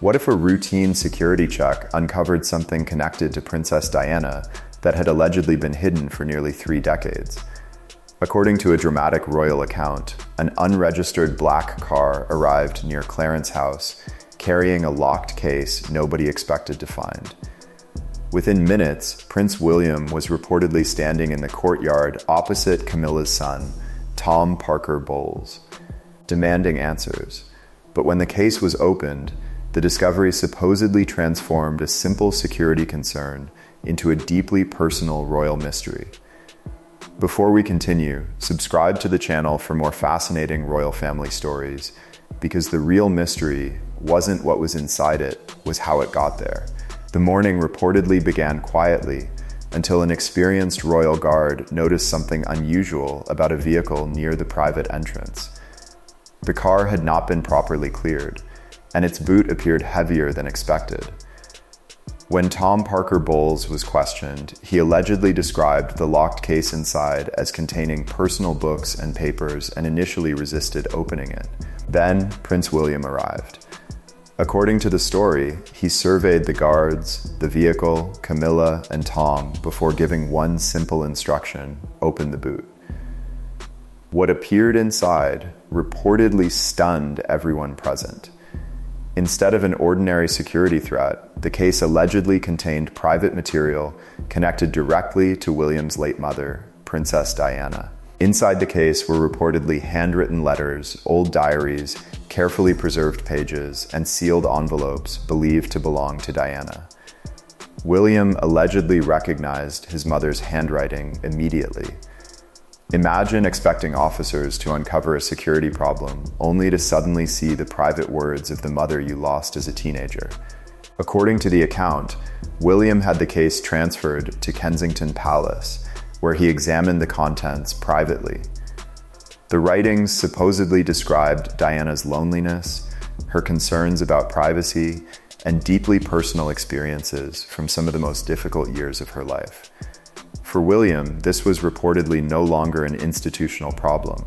What if a routine security check uncovered something connected to Princess Diana that had allegedly been hidden for nearly 3 decades? According to a dramatic royal account, an unregistered black car arrived near Clarence House, carrying a locked case nobody expected to find. Within minutes, Prince William was reportedly standing in the courtyard opposite Camilla's son, Tom Parker Bowles, demanding answers. But when the case was opened, the discovery supposedly transformed a simple security concern into a deeply personal royal mystery. Before we continue, subscribe to the channel for more fascinating royal family stories, because the real mystery wasn't what was inside it, was how it got there. The morning reportedly began quietly until an experienced royal guard noticed something unusual about a vehicle near the private entrance. The car had not been properly cleared, and its boot appeared heavier than expected. When Tom Parker Bowles was questioned, he allegedly described the locked case inside as containing personal books and papers and initially resisted opening it. Then Prince William arrived. According to the story, he surveyed the guards, the vehicle, Camilla, and Tom before giving one simple instruction: open the boot. What appeared inside reportedly stunned everyone present. Instead of an ordinary security threat, the case allegedly contained private material connected directly to William's late mother, Princess Diana. Inside the case were reportedly handwritten letters, old diaries, carefully preserved pages, and sealed envelopes believed to belong to Diana. William allegedly recognized his mother's handwriting immediately. Imagine expecting officers to uncover a security problem only to suddenly see the private words of the mother you lost as a teenager. According to the account, William had the case transferred to Kensington Palace, where he examined the contents privately. The writings supposedly described Diana's loneliness, her concerns about privacy, and deeply personal experiences from some of the most difficult years of her life. For William, this was reportedly no longer an institutional problem.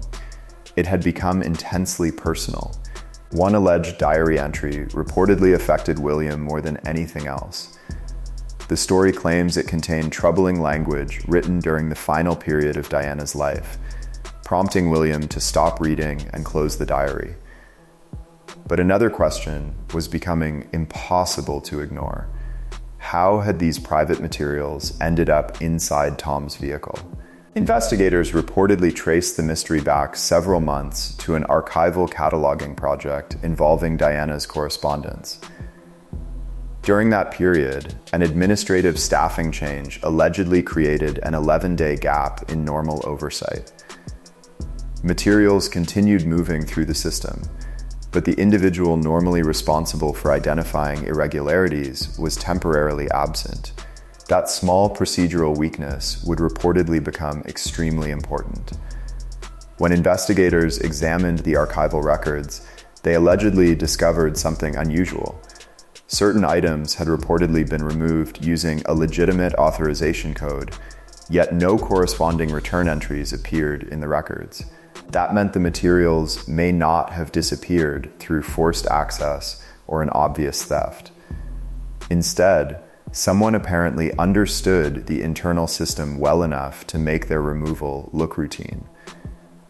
It had become intensely personal. One alleged diary entry reportedly affected William more than anything else. The story claims it contained troubling language written during the final period of Diana's life, prompting William to stop reading and close the diary. But another question was becoming impossible to ignore. How had these private materials ended up inside Tom's vehicle? Investigators reportedly traced the mystery back several months to an archival cataloging project involving Diana's correspondence. During that period, an administrative staffing change allegedly created an 11-day gap in normal oversight. Materials continued moving through the system, but the individual normally responsible for identifying irregularities was temporarily absent. That small procedural weakness would reportedly become extremely important. When investigators examined the archival records, they allegedly discovered something unusual. Certain items had reportedly been removed using a legitimate authorization code, yet no corresponding return entries appeared in the records. That meant the materials may not have disappeared through forced access or an obvious theft. Instead, someone apparently understood the internal system well enough to make their removal look routine.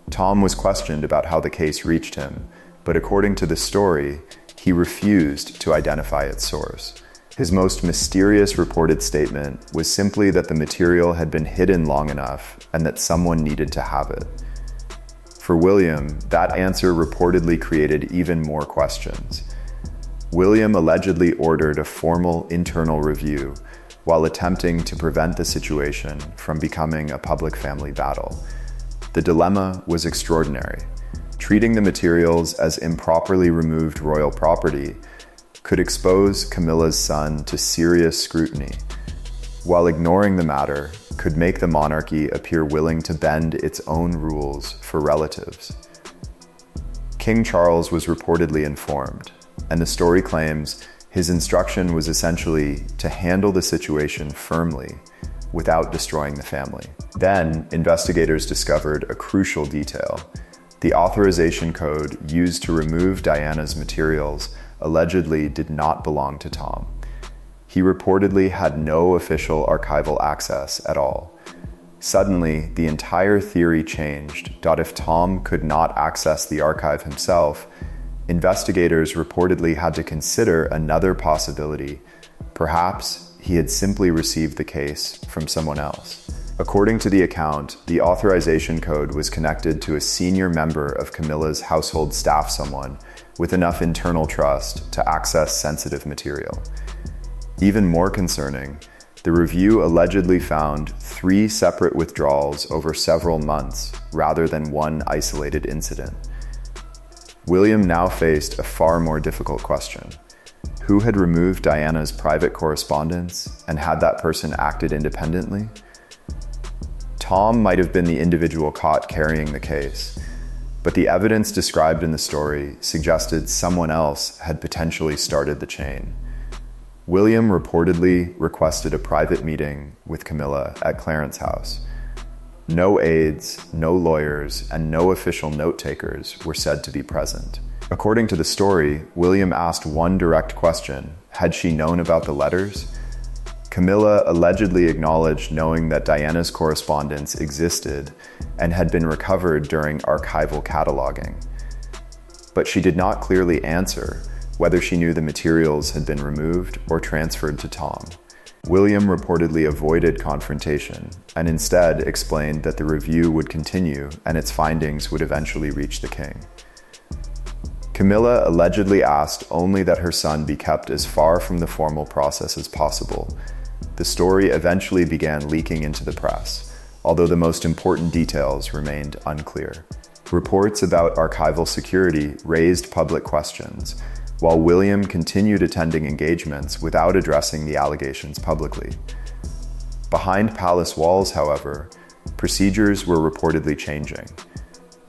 Tom was questioned about how the case reached him, but according to the story, he refused to identify its source. His most mysterious reported statement was simply that the material had been hidden long enough and that someone needed to have it. For William, that answer reportedly created even more questions. William allegedly ordered a formal internal review while attempting to prevent the situation from becoming a public family battle. The dilemma was extraordinary. Treating the materials as improperly removed royal property could expose Camilla's son to serious scrutiny, while ignoring the matter could make the monarchy appear willing to bend its own rules for relatives. King Charles was reportedly informed, and the story claims his instruction was essentially to handle the situation firmly without destroying the family. Then, investigators discovered a crucial detail. The authorization code used to remove Diana's materials allegedly did not belong to Tom. He reportedly had no official archival access at all. Suddenly, the entire theory changed. If Tom could not access the archive himself, investigators reportedly had to consider another possibility. Perhaps he had simply received the case from someone else. According to the account, the authorization code was connected to a senior member of Camilla's household staff, someone with enough internal trust to access sensitive material. Even more concerning, the review allegedly found 3 separate withdrawals over several months rather than one isolated incident. William now faced a far more difficult question. Who had removed Diana's private correspondence, and had that person acted independently? Tom might have been the individual caught carrying the case, but the evidence described in the story suggested someone else had potentially started the chain. William reportedly requested a private meeting with Camilla at Clarence's house. No aides, no lawyers, and no official note-takers were said to be present. According to the story, William asked one direct question: had she known about the letters? Camilla allegedly acknowledged knowing that Diana's correspondence existed and had been recovered during archival cataloging. But she did not clearly answer whether she knew the materials had been removed or transferred to Tom. William reportedly avoided confrontation and instead explained that the review would continue and its findings would eventually reach the king. Camilla allegedly asked only that her son be kept as far from the formal process as possible. The story eventually began leaking into the press, although the most important details remained unclear. Reports about archival security raised public questions, while William continued attending engagements without addressing the allegations publicly. Behind palace walls, however, procedures were reportedly changing.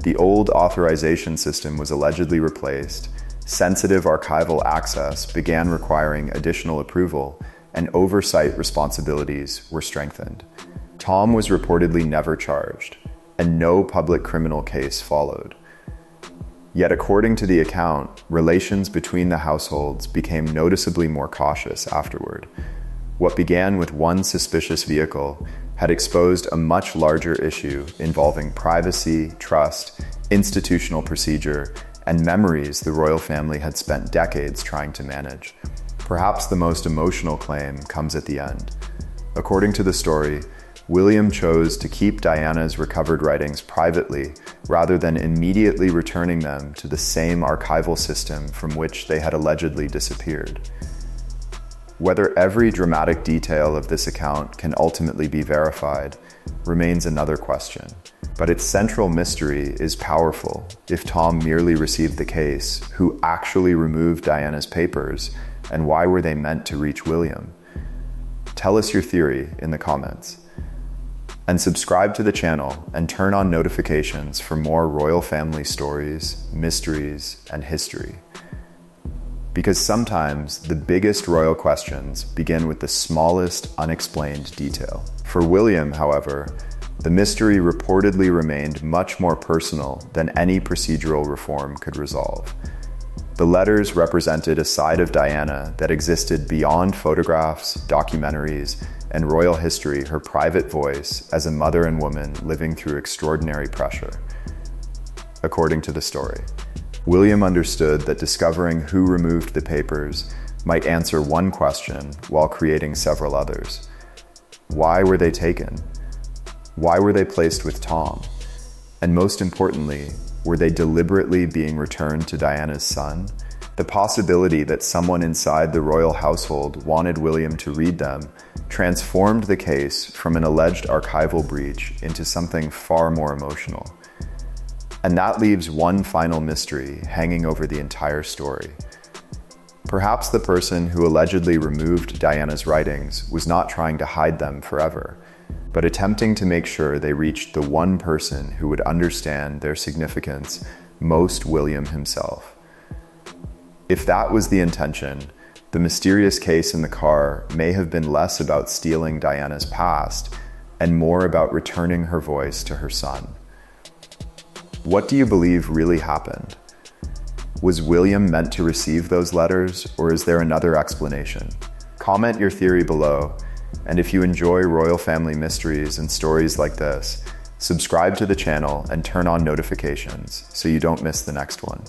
The old authorization system was allegedly replaced, sensitive archival access began requiring additional approval, and oversight responsibilities were strengthened. Tom was reportedly never charged, and no public criminal case followed. Yet according to the account, relations between the households became noticeably more cautious afterward. What began with one suspicious vehicle had exposed a much larger issue involving privacy, trust, institutional procedure, and memories the royal family had spent decades trying to manage. Perhaps the most emotional claim comes at the end. According to the story, William chose to keep Diana's recovered writings privately rather than immediately returning them to the same archival system from which they had allegedly disappeared. Whether every dramatic detail of this account can ultimately be verified remains another question, but its central mystery is powerful. If Tom merely received the case, who actually removed Diana's papers, and why were they meant to reach William? Tell us your theory in the comments. And subscribe to the channel and turn on notifications for more royal family stories, mysteries, and history. Because sometimes the biggest royal questions begin with the smallest unexplained detail. For William, however, the mystery reportedly remained much more personal than any procedural reform could resolve. The letters represented a side of Diana that existed beyond photographs, documentaries, and royal history, her private voice as a mother and woman living through extraordinary pressure. According to the story, William understood that discovering who removed the papers might answer one question while creating several others. Why were they taken? Why were they placed with Tom? And most importantly, were they deliberately being returned to Diana's son? The possibility that someone inside the royal household wanted William to read them transformed the case from an alleged archival breach into something far more emotional. And that leaves one final mystery hanging over the entire story. Perhaps the person who allegedly removed Diana's writings was not trying to hide them forever, but attempting to make sure they reached the one person who would understand their significance most: William himself. If that was the intention, the mysterious case in the car may have been less about stealing Diana's past and more about returning her voice to her son. What do you believe really happened? Was William meant to receive those letters, or is there another explanation? Comment your theory below, and if you enjoy royal family mysteries and stories like this, subscribe to the channel and turn on notifications so you don't miss the next one.